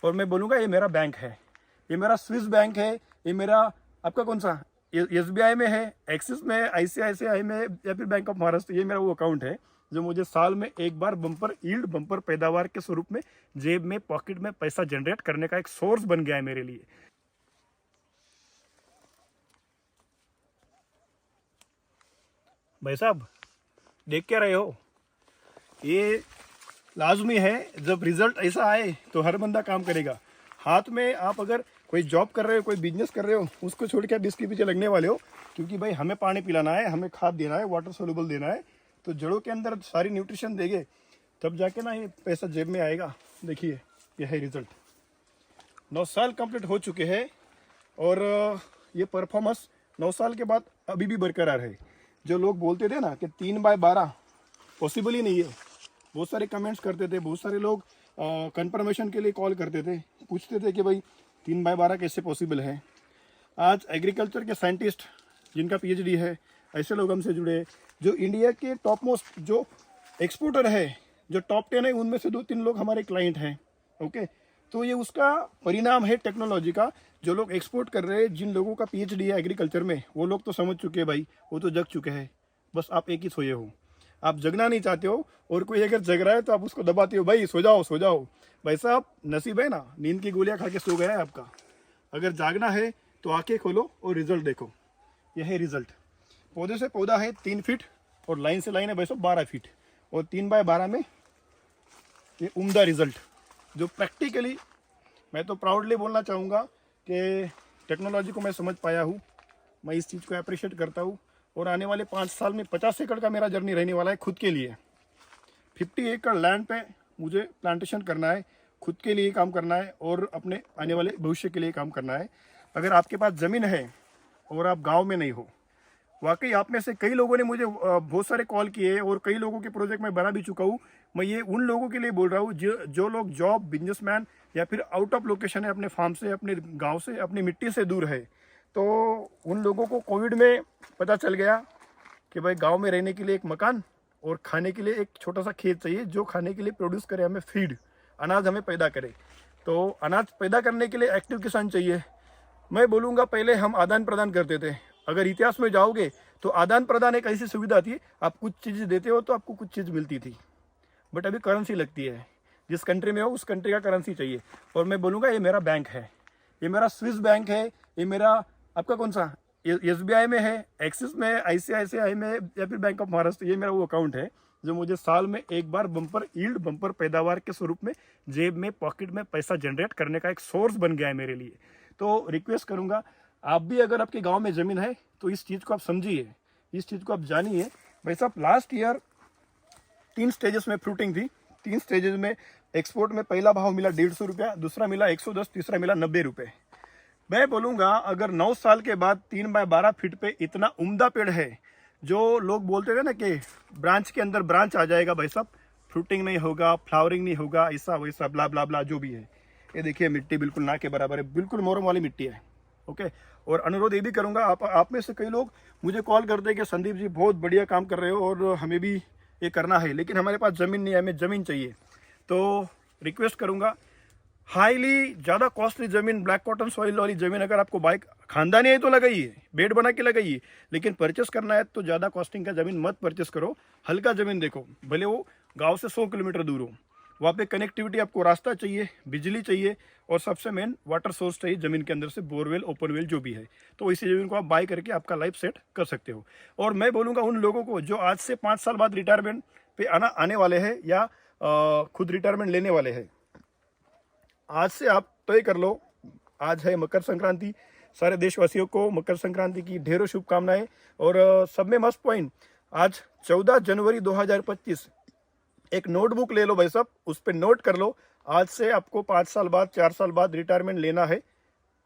और मैं बोलूँगा ये मेरा बैंक है, ये मेरा स्विस बैंक है, ये मेरा आपका कौन सा SBI में है, एक्सिस में, ICICI में, या फिर बैंक ऑफ महाराष्ट्र, ये मेरा वो अकाउंट है जो मुझे साल में एक बार बम्पर यील्ड, बम्पर पैदावार के स्वरूप में जेब में, पॉकेट में पैसा जनरेट करने का एक सोर्स बन गया है मेरे लिए। भाई साहब देख क्या रहे हो, ये लाजमी है जब रिजल्ट ऐसा आए तो हर बंदा काम करेगा। हाथ में आप अगर कोई जॉब कर रहे हो, कोई बिजनेस कर रहे हो, उसको छोड़ के आप इसके पीछे लगने वाले हो, क्योंकि भाई हमें पानी पिलाना है, हमें खाद देना है, वाटर सोल्यूबल देना है, तो जड़ों के अंदर सारी न्यूट्रिशन देंगे तब जाके ना ये पैसा जेब में आएगा। देखिए यह है रिजल्ट। 9 साल कंप्लीट हो चुके हैं और ये परफॉर्मेंस 9 साल के बाद अभी भी बरकरार है। जो लोग बोलते थे ना कि 3/12 पॉसिबल ही नहीं है, बहुत सारे कमेंट्स करते थे, बहुत सारे लोग कंफर्मेशन के लिए कॉल करते थे, पूछते थे कि भाई 3/12 कैसे पॉसिबल है। आज एग्रीकल्चर के साइंटिस्ट जिनका PhD है, ऐसे लोग हमसे जुड़े, जो इंडिया के टॉप मोस्ट जो एक्सपोर्टर है, जो टॉप 10 है, उनमें से 2-3 लोग हमारे क्लाइंट हैं। ओके, तो ये उसका परिणाम है टेक्नोलॉजी का। जो लोग एक्सपोर्ट कर रहे हैं, जिन लोगों का PhD है एग्रीकल्चर में, वो लोग तो समझ चुके हैं भाई, वो तो जग चुके हैं। बस आप एक ही सोए हो, आप जगना नहीं चाहते हो, और कोई अगर जग रहा है तो आप उसको दबाते हो, भाई सो जाओ सो जाओ। भाई साहब नसीब है ना, नींद की गोलियां खा के सो गया है आपका। अगर जागना है तो आंखें खोलो और रिजल्ट देखो। यह है रिजल्ट। पौधे से पौधा है 3 फीट और लाइन से लाइन है भाई साहब 12 फीट, और 3/12 में ये उम्दा रिजल्ट जो प्रैक्टिकली मैं तो प्राउडली बोलना चाहूँगा कि टेक्नोलॉजी को मैं समझ पाया हूँ। मैं इस चीज़ को अप्रिशिएट करता हूँ, और आने वाले 5 साल में 50 एकड़ का मेरा जर्नी रहने वाला है खुद के लिए। 50 एकड़ लैंड पे मुझे प्लांटेशन करना है, खुद के लिए काम करना है, और अपने आने वाले भविष्य के लिए काम करना है। अगर आपके पास ज़मीन है और आप गांव में नहीं हो, वाकई आप में से कई लोगों ने मुझे बहुत सारे कॉल किए, और कई लोगों के प्रोजेक्ट मैं बना भी चुका हूँ। मैं ये उन लोगों के लिए बोल रहा हूँ जो लोग जॉब, बिजनेसमैन, या फिर आउट ऑफ लोकेशन है, अपने फार्म से, अपने गांव से, अपनी मिट्टी से दूर है। तो उन लोगों को कोविड में पता चल गया कि भाई गांव में रहने के लिए एक मकान और खाने के लिए एक छोटा सा खेत चाहिए, जो खाने के लिए प्रोड्यूस करे, हमें फीड, अनाज हमें पैदा करे। तो अनाज पैदा करने के लिए एक्टिव किसान चाहिए। मैं बोलूँगा पहले हम आदान प्रदान करते थे। अगर इतिहास में जाओगे तो आदान प्रदान एक ऐसी सुविधा थी, आप कुछ चीज़ देते हो तो आपको कुछ चीज़ मिलती थी। बट अभी करेंसी लगती है, जिस कंट्री में हो उस कंट्री का करेंसी चाहिए। और मैं बोलूँगा ये मेरा बैंक है, ये मेरा स्विस बैंक है, ये मेरा आपका कौन सा SBI में है, एक्सिस में, ICICI में, या फिर बैंक ऑफ महाराष्ट्र, ये मेरा वो अकाउंट है जो मुझे साल में एक बार बम्पर यील्ड, बम्पर पैदावार के स्वरूप में जेब में, पॉकेट में पैसा जनरेट करने का एक सोर्स बन गया है मेरे लिए। तो रिक्वेस्ट करूँगा, आप भी अगर आपके गांव में ज़मीन है तो इस चीज़ को आप समझिए, इस चीज़ को आप जानिए। भाई साहब लास्ट ईयर 3 स्टेजेस में फ्रूटिंग थी। 3 स्टेजेस में एक्सपोर्ट में पहला भाव मिला 150 रुपया, दूसरा मिला 110, तीसरा मिला 90 रुपये। मैं बोलूँगा अगर 9 साल के बाद 3/12 फीट पे इतना उम्दा पेड़ है, जो लोग बोलते थे ना कि ब्रांच के अंदर ब्रांच आ जाएगा, भाई साहब फ्रूटिंग नहीं होगा, फ्लावरिंग नहीं होगा, ऐसा वैसा ब्ला ब्ला ब्ला जो भी है। ये देखिए मिट्टी बिल्कुल ना के बराबर है, बिल्कुल मोरम वाली मिट्टी है। ओके, और अनुरोध ये भी करूँगा, आप में से कई लोग मुझे कॉल करते हैं कि संदीप जी बहुत बढ़िया काम कर रहे हो और हमें भी ये करना है, लेकिन हमारे पास ज़मीन नहीं है, हमें ज़मीन चाहिए। तो रिक्वेस्ट करूँगा, हाईली ज़्यादा कॉस्टली ज़मीन, ब्लैक कॉटन सॉइल वाली ज़मीन अगर आपको बाइक खानदानी है तो लगाइए, बेड बना के लगाइए, लेकिन परचेस करना है तो ज़्यादा कॉस्टिंग का ज़मीन मत परचेस करो। हल्का ज़मीन देखो, भले वो गांव से 100 किलोमीटर दूर हो, वहाँ पे कनेक्टिविटी, आपको रास्ता चाहिए, बिजली चाहिए, और सबसे मेन वाटर सोर्स चाहिए ज़मीन के अंदर से, बोरवेल, ओपन वेल जो भी है। तो इसी ज़मीन को आप बाय करके आपका लाइफ सेट कर सकते हो। और मैं बोलूँगा उन लोगों को जो आज से 5 साल बाद रिटायरमेंट पे आने वाले हैं, या खुद रिटायरमेंट लेने वाले हैं, आज से आप तय कर लो। आज है मकर संक्रांति, सारे देशवासियों को मकर संक्रांति की ढेरों शुभकामनाएं। और सब में मस्ट पॉइंट, आज 14 जनवरी 2025, एक नोटबुक ले लो भाई साहब, उस पर नोट कर लो, आज से आपको 5 साल बाद, 4 साल बाद रिटायरमेंट लेना है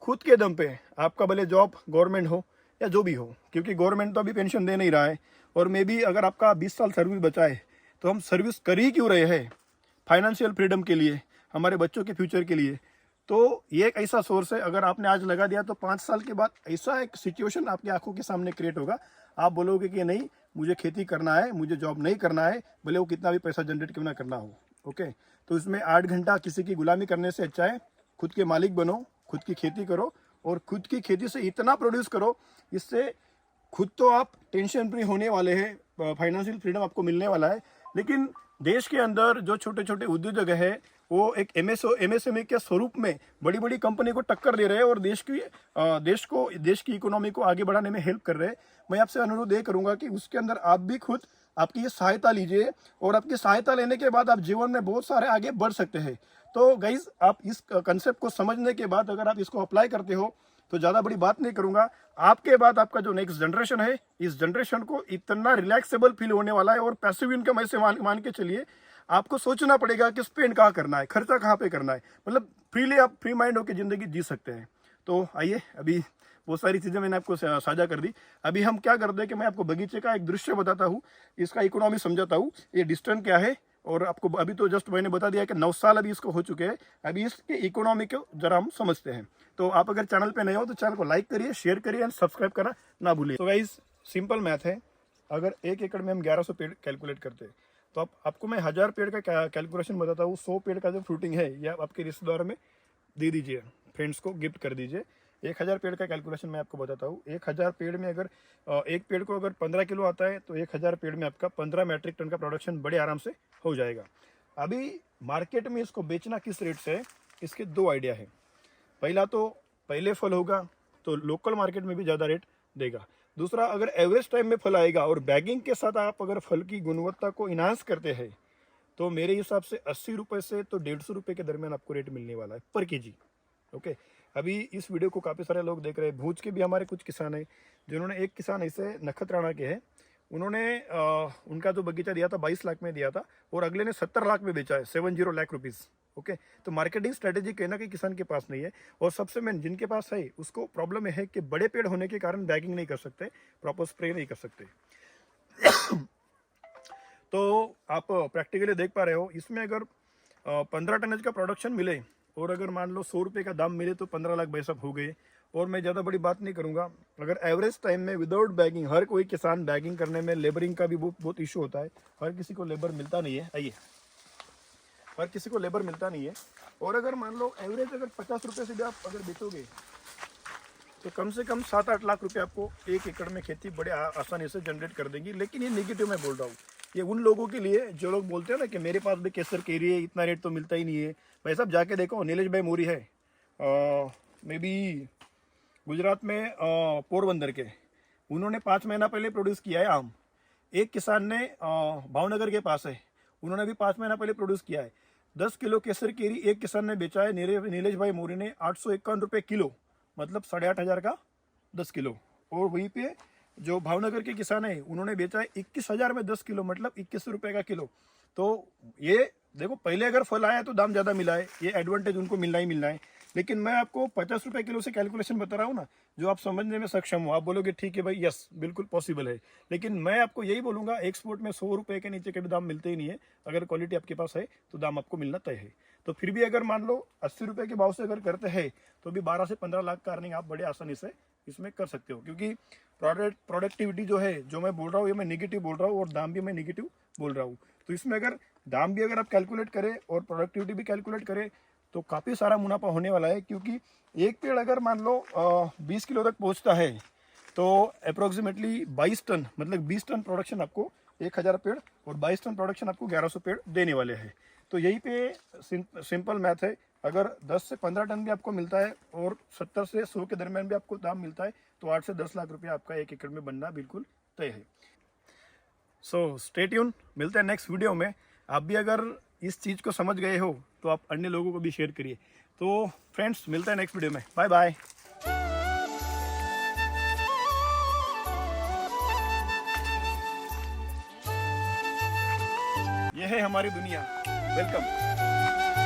खुद के दम पे। आपका भले जॉब गवर्नमेंट हो या जो भी हो, क्योंकि गवर्नमेंट तो अभी पेंशन दे नहीं रहा है, और मे भी अगर आपका 20 साल सर्विस बचा है तो हम सर्विस कर ही क्यों रहे हैं, फाइनेंशियल फ्रीडम के लिए, हमारे बच्चों के फ्यूचर के लिए। तो ये एक ऐसा सोर्स है, अगर आपने आज लगा दिया तो 5 साल के बाद ऐसा एक सिचुएशन आपकी आंखों के सामने क्रिएट होगा, आप बोलोगे कि नहीं मुझे खेती करना है, मुझे जॉब नहीं करना है, भले वो कितना भी पैसा जनरेट क्यों ना करना हो। ओके, तो इसमें 8 घंटा किसी की गुलामी करने से अच्छा है खुद के मालिक बनो, खुद की खेती करो और खुद की खेती से इतना प्रोड्यूस करो, इससे खुद तो आप टेंशन फ्री होने वाले हैं, फाइनेंशियल फ्रीडम आपको मिलने वाला है। लेकिन देश के अंदर जो छोटे छोटे उद्योग है वो एक एमएसएमई के स्वरूप में बड़ी बड़ी कंपनी को टक्कर दे रहे हैं और देश की इकोनॉमी को आगे बढ़ाने में हेल्प कर रहे हैं। मैं आपसे अनुरोध ये करूंगा कि उसके अंदर आप भी खुद आपकी ये सहायता लीजिए और आपकी सहायता लेने के बाद आप जीवन में बहुत सारे आगे बढ़ सकते हैं। तो गाइज, आप इस कंसेप्ट को समझने के बाद अगर आप इसको अप्लाई करते हो तो ज़्यादा बड़ी बात नहीं करूंगा, आपके बाद आपका जो नेक्स्ट जनरेशन है, इस जनरेशन को इतना रिलैक्सेबल फील होने वाला है। और पैसिव इनकम ऐसे मान के चलिए, आपको सोचना पड़ेगा कि स्पेंड कहाँ करना है, खर्चा कहाँ पे करना है, मतलब फ्रीली आप फ्री माइंड होकर ज़िंदगी जी सकते हैं। तो आइए, अभी वो सारी चीज़ें मैंने आपको साझा कर दी। अभी हम क्या करते हैं कि मैं आपको बगीचे का एक दृश्य बताता हूँ, इसका इकोनॉमी समझाता हूँ, ये डिस्टेंस क्या है। और आपको अभी तो जस्ट मैंने बता दिया कि 9 साल अभी इसको हो चुके हैं। अभी इसके इकोनॉमी को जरा हम समझते हैं। तो आप अगर चैनल पे नए हो तो चैनल को लाइक करिए, शेयर करिए एंड सब्सक्राइब करना ना भूलिए। तो गाइस, सिंपल मैथ है, अगर 1 एकड़ में हम 1100 पेड़ कैलकुलेट करते हैं तो आपको मैं 1000 पेड़ का कैलकुलेशन बताता हूँ। 100 पेड़ का जो फ्रूटिंग है या आपके रिश्तेदार में दे दीजिए, फ्रेंड्स को गिफ्ट कर दीजिए। 1000 पेड़ का कैलकुलेशन मैं आपको बताता हूँ। 1000 पेड़ में अगर एक पेड़ को अगर 15 किलो आता है तो 1000 पेड़ में आपका 15 मैट्रिक टन का प्रोडक्शन बड़े आराम से हो जाएगा। अभी मार्केट में इसको बेचना किस रेट से है, इसके 2 आइडिया है। पहला तो पहले फल होगा तो लोकल मार्केट में भी ज़्यादा रेट देगा। दूसरा, अगर एवरेज टाइम में फल आएगा और बैगिंग के साथ आप अगर फल की गुणवत्ता को इन्हांस करते हैं तो मेरे हिसाब से 80 रुपये से तो 150 रुपये के दरमियान आपको रेट मिलने वाला है पर केजी। ओके, अभी इस वीडियो को काफ़ी सारे लोग देख रहे हैं। भूज के भी हमारे कुछ किसान हैं, जिन्होंने, एक किसान ऐसे नखत्राना के हैं, उन्होंने उनका जो बगीचा दिया था 22 लाख में दिया था और अगले ने 70 लाख में बेचा है, 70 लाख रुपीज़। ओके, तो मार्केटिंग स्ट्रेटेजी कहना कि किसान के पास नहीं है। और सबसे मेन जिनके पास है उसको प्रॉब्लम है कि बड़े पेड़ होने के कारण बैगिंग नहीं कर सकते, प्रॉपर स्प्रे नहीं कर सकते। तो आप प्रैक्टिकली देख पा रहे हो, इसमें अगर 15 टन का प्रोडक्शन मिले और अगर मान लो 100 रुपये का दाम मिले तो 15 लाख भाई साहब हो गए। और मैं ज़्यादा बड़ी बात नहीं करूँगा, अगर एवरेज टाइम में विदाउट बैगिंग, हर कोई किसान बैगिंग करने में लेबरिंग का भी बहुत इशू होता है, हर किसी को लेबर मिलता नहीं है। आइए, हर किसी को लेबर मिलता नहीं है। और अगर मान लो एवरेज अगर 50 रुपये से भी आप अगर बेचोगे तो कम से कम 7-8 लाख रुपए आपको 1 एकड़ में खेती बड़े आसानी से जनरेट कर देंगी। लेकिन ये नेगेटिव मैं बोल रहा हूँ, ये उन लोगों के लिए जो लोग बोलते हैं ना कि मेरे पास भी केसर केरी है, इतना रेट तो मिलता ही नहीं है। भाई साहब जाके देखो, नीलेश भाई मोरी है, मे बी गुजरात में पोरबंदर के, उन्होंने 5 महीना पहले प्रोड्यूस किया है आम। एक किसान ने भावनगर के पास है, उन्होंने भी 5 महीना पहले प्रोड्यूस किया है। 10 किलो केसर केरी एक किसान ने बेचा है, नीलेश भाई मोरी ने 851 रुपये किलो, मतलब 8,500 का 10 किलो। और वहीं पे जो भावनगर के किसान है उन्होंने बेचा है 21,000 में 10 किलो, मतलब 21 रुपये का किलो। तो ये देखो, पहले अगर फल आया तो दाम ज़्यादा मिला है, ये एडवांटेज उनको मिलना ही मिलना है। लेकिन मैं आपको 50 रुपये किलो से कैलकुलेशन बता रहा हूँ ना, जो आप समझने में सक्षम हो। आप बोलोगे ठीक है भाई, यस बिल्कुल पॉसिबल है, लेकिन मैं आपको यही बोलूँगा, एक्सपोर्ट में 100 रुपये के नीचे कभी दाम मिलते ही नहीं है। अगर क्वालिटी आपके पास है तो दाम आपको मिलना तय है। तो फिर भी अगर मान लो 80 रुपये के भाव से अगर करते हैं तो भी 12 से 15 लाख का अर्निंग आप बड़े आसानी से इसमें कर सकते हो। क्योंकि प्रोडक्टिविटी जो है, जो मैं बोल रहा हूँ, ये मैं निगेटिव बोल रहा हूँ और दाम भी मैं निगेटिव बोल रहा हूँ। तो इसमें अगर दाम भी अगर आप कैलकुलेट करें और प्रोडक्टिविटी भी कैलकुलेट करें तो काफ़ी सारा मुनाफा होने वाला है। क्योंकि एक पेड़ अगर मान लो 20 किलो तक पहुँचता है तो अप्रोक्सीमेटली 22 टन, मतलब 20 टन प्रोडक्शन आपको 1000 पेड़ और 22 टन प्रोडक्शन आपको 1100 पेड़ देने वाले हैं। तो यही पे सिंपल मैथ है, अगर 10 से 15 टन भी आपको मिलता है और 70 से 100 के दरमियान भी आपको दाम मिलता है तो 8 से 10 लाख रुपया आपका 1 एकड़ में बनना बिल्कुल तय है। सो स्टे ट्यून, मिलते हैं नेक्स्ट वीडियो में। आप भी अगर इस चीज़ को समझ गए हो तो आप अन्य लोगों को भी शेयर करिए। तो फ्रेंड्स, मिलते हैं नेक्स्ट वीडियो में, बाय बाय। यह है हमारी दुनिया, वेलकम।